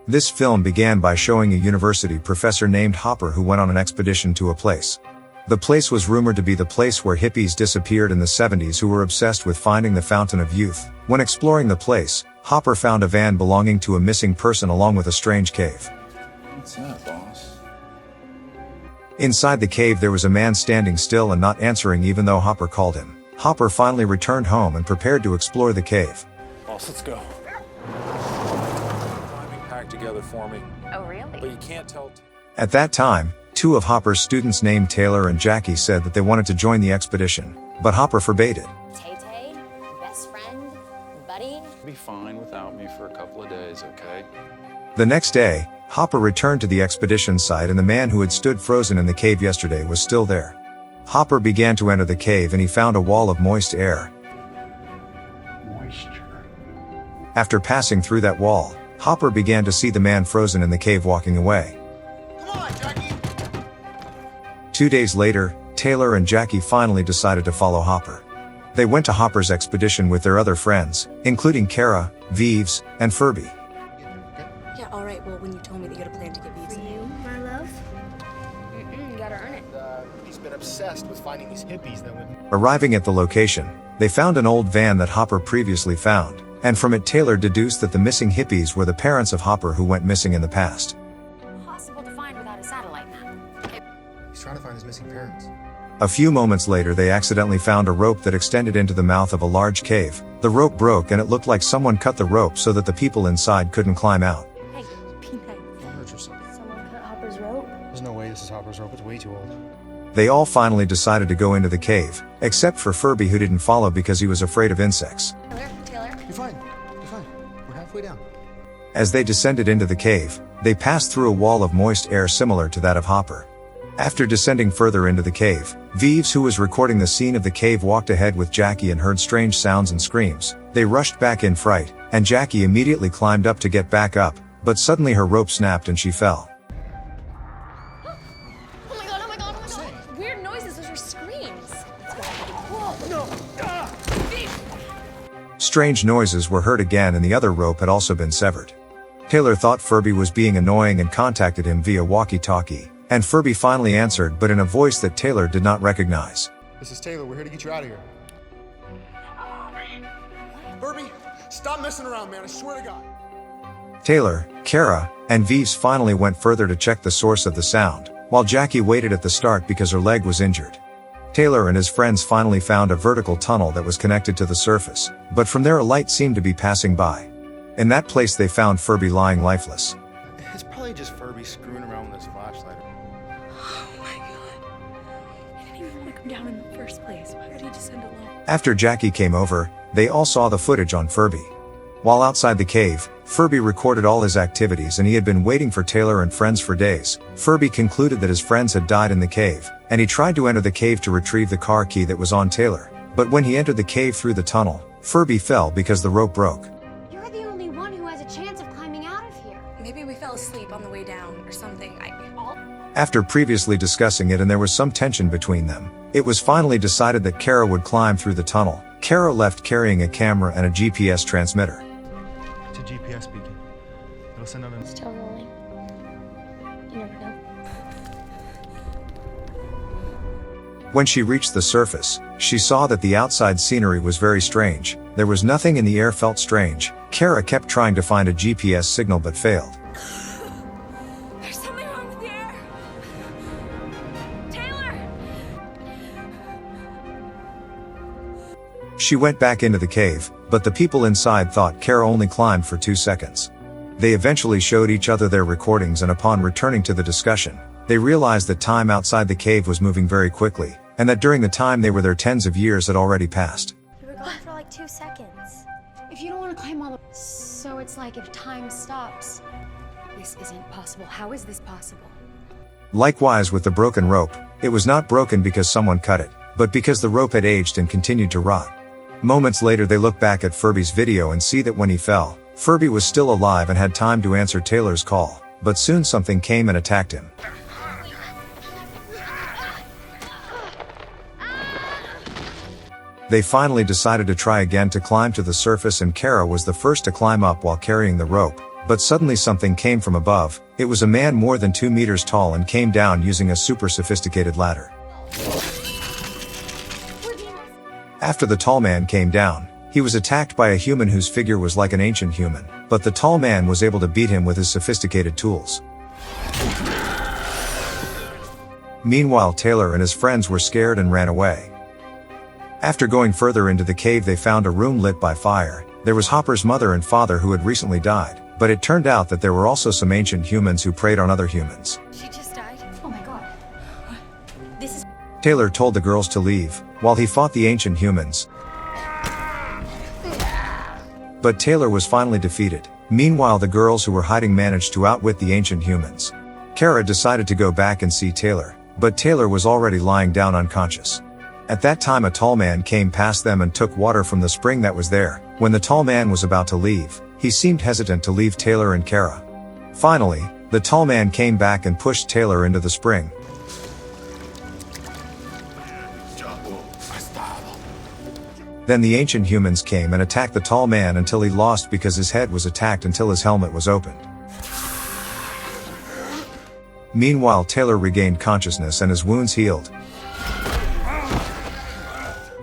This film began by showing a university professor named Hopper who went on an expedition to a place. The place was rumored to be the place where hippies disappeared in the 70s who were obsessed with finding the fountain of youth. When exploring the place, Hopper found a van belonging to a missing person along with a strange cave. What's that, boss? Inside the cave there was a man standing still and not answering even though Hopper called him. Hopper finally returned home and prepared to explore the cave. Boss, let's go. Timing packed together for me. Oh, really? But you can't tell. At that time, two of Hopper's students named Taylor and Jackie said that they wanted to join the expedition, but Hopper forbade it. Tay-Tay, best friend, buddy. Be fine without me for a couple of days, okay? The next day, Hopper returned to the expedition site and the man who had stood frozen in the cave yesterday was still there. Hopper began to enter the cave and he found a wall of moist air. Moisture. After passing through that wall, Hopper began to see the man frozen in the cave walking away. Come on, Jackie! 2 days later, Taylor and Jackie finally decided to follow Hopper. They went to Hopper's expedition with their other friends, including Kara, Vives, and Furby. Yeah, alright, well, when you told me that you had a plan to get Vives. For you, my love? You gotta earn it. He's been obsessed with finding these hippies that would... Arriving at the location, they found an old van that Hopper previously found, and from it Taylor deduced that the missing hippies were the parents of Hopper who went missing in the past. Impossible to find without a satellite map. He's trying to find his missing parents. A few moments later they accidentally found a rope that extended into the mouth of a large cave. The rope broke and it looked like someone cut the rope so that the people inside couldn't climb out. Hey, be nice. Don't hurt yourself. Someone cut Hopper's rope? There's no way this is Hopper's rope. It's way too old. They all finally decided to go into the cave, except for Furby who didn't follow because he was afraid of insects. Taylor? You're fine. You're fine. We're halfway down. As they descended into the cave, they passed through a wall of moist air similar to that of Hopper. After descending further into the cave, Vives, who was recording the scene of the cave, walked ahead with Jackie and heard strange sounds and screams. They rushed back in fright, and Jackie immediately climbed up to get back up, but suddenly her rope snapped and she fell. Oh my god, oh my god, oh my god. Weird noises, those are screams. Whoa. No! Ah! Strange noises were heard again and the other rope had also been severed. Taylor thought Furby was being annoying and contacted him via walkie-talkie, and Furby finally answered but in a voice that Taylor did not recognize. This is Taylor. We're here to get you out of here. Furby, stop messing around, man. I swear to God. Taylor, Kara, and Vives finally went further to check the source of the sound, while Jackie waited at the start because her leg was injured. Taylor and his friends finally found a vertical tunnel that was connected to the surface, but from there a light seemed to be passing by. In that place they found Furby lying lifeless. It's probably just Furby screwing around with his flashlight. Oh my god. He didn't even want to come down in the first place. Why would he descend alone? After Jackie came over, they all saw the footage on Furby. While outside the cave, Furby recorded all his activities and he had been waiting for Taylor and friends for days. Furby concluded that his friends had died in the cave, and he tried to enter the cave to retrieve the car key that was on Taylor. But when he entered the cave through the tunnel, Furby fell because the rope broke. You're the only one who has a chance of climbing out of here. Maybe we fell asleep on the way down or something. After previously discussing it and there was some tension between them, it was finally decided that Kara would climb through the tunnel. Kara left carrying a camera and a GPS transmitter. It's a GPS beacon. It'll send out a... Still rolling. You never know. When she reached the surface, she saw that the outside scenery was very strange. There was nothing in the air felt strange. Kara kept trying to find a GPS signal but failed. There's something wrong with the air. Taylor! She went back into the cave, but the people inside thought Kara only climbed for 2 seconds. They eventually showed each other their recordings and upon returning to the discussion, they realized that time outside the cave was moving very quickly, and that during the time they were there tens of years had already passed. You were gone for like 2 seconds. If you don't want to climb all the... So it's like if time stops. This isn't possible. How is this possible? Likewise with the broken rope, it was not broken because someone cut it, but because the rope had aged and continued to rot. Moments later they look back at Furby's video and see that when he fell, Furby was still alive and had time to answer Taylor's call, but soon something came and attacked him. They finally decided to try again to climb to the surface and Kara was the first to climb up while carrying the rope, But suddenly something came from above. It was a man more than 2 meters tall and came down using a super sophisticated ladder. After the tall man came down, he was attacked by a human whose figure was like an ancient human, but the tall man was able to beat him with his sophisticated tools. Meanwhile, Taylor and his friends were scared and ran away. After going further into the cave, they found a room lit by fire. There was Hopper's mother and father who had recently died, but it turned out that there were also some ancient humans who preyed on other humans. She just died? Oh my god. This is... Taylor told the girls to leave, while he fought the ancient humans. But Taylor was finally defeated. Meanwhile, the girls who were hiding managed to outwit the ancient humans. Kara decided to go back and see Taylor, but Taylor was already lying down unconscious. At that time, a tall man came past them and took water from the spring that was there. When the tall man was about to leave, he seemed hesitant to leave Taylor and Kara. Finally, the tall man came back and pushed Taylor into the spring. Then the ancient humans came and attacked the tall man until he lost because his head was attacked until his helmet was opened. Meanwhile, Taylor regained consciousness and his wounds healed.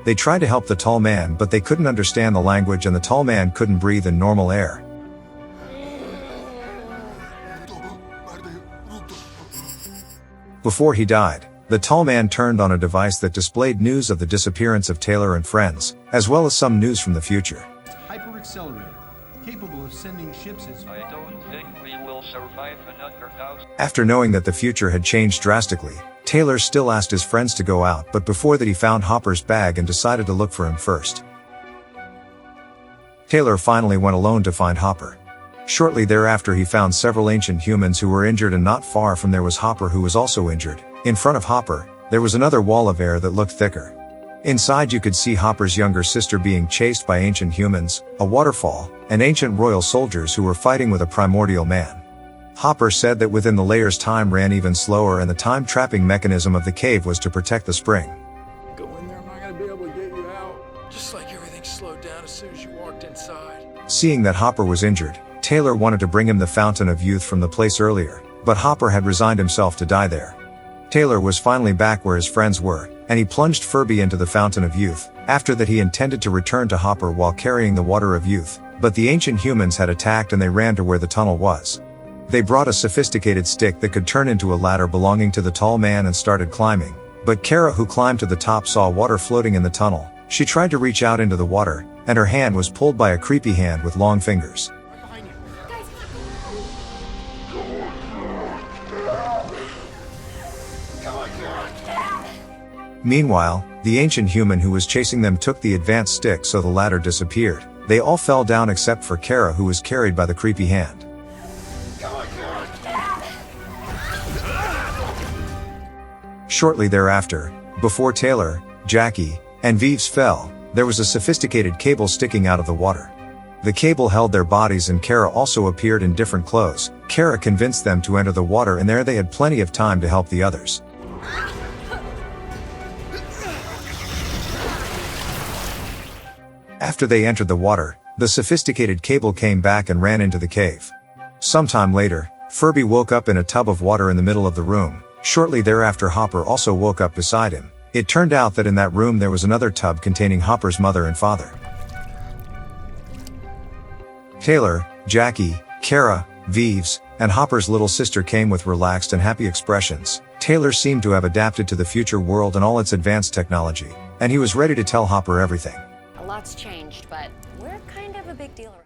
They tried to help the tall man, but they couldn't understand the language and the tall man couldn't breathe in normal air. Before he died, the tall man turned on a device that displayed news of the disappearance of Taylor and friends, as well as some news from the future. Hyper-accelerator, capable of sending ships as far... I don't think we will survive another 1,000. After knowing that the future had changed drastically, Taylor still asked his friends to go out, but before that he found Hopper's bag and decided to look for him first. Taylor finally went alone to find Hopper. Shortly thereafter he found several ancient humans who were injured, and not far from there was Hopper, who was also injured. In front of Hopper, there was another wall of air that looked thicker. Inside you could see Hopper's younger sister being chased by ancient humans, a waterfall, and ancient royal soldiers who were fighting with a primordial man. Hopper said that within the layers time ran even slower, and the time-trapping mechanism of the cave was to protect the spring. Go in there, I'm not gonna be able to get you out. Just like everything slowed down as soon as you walked inside. Seeing that Hopper was injured, Taylor wanted to bring him the Fountain of Youth from the place earlier, but Hopper had resigned himself to die there. Taylor was finally back where his friends were, and he plunged Furby into the Fountain of Youth. After that he intended to return to Hopper while carrying the Water of Youth, but the ancient humans had attacked and they ran to where the tunnel was. They brought a sophisticated stick that could turn into a ladder belonging to the tall man and started climbing. But Kara, who climbed to the top, saw water floating in the tunnel. She tried to reach out into the water, and her hand was pulled by a creepy hand with long fingers. Meanwhile, the ancient human who was chasing them took the advanced stick, so the ladder disappeared. They all fell down except for Kara, who was carried by the creepy hand. Shortly thereafter, before Taylor, Jackie, and Vives fell, there was a sophisticated cable sticking out of the water. The cable held their bodies, and Kara also appeared in different clothes. Kara convinced them to enter the water, and there they had plenty of time to help the others. After they entered the water, the sophisticated cable came back and ran into the cave. Sometime later, Furby woke up in a tub of water in the middle of the room. Shortly thereafter, Hopper also woke up beside him. It turned out that in that room there was another tub containing Hopper's mother and father. Taylor, Jackie, Kara, Vives, and Hopper's little sister came with relaxed and happy expressions. Taylor seemed to have adapted to the future world and all its advanced technology, and he was ready to tell Hopper everything. A lot's changed, but we're kind of a big deal around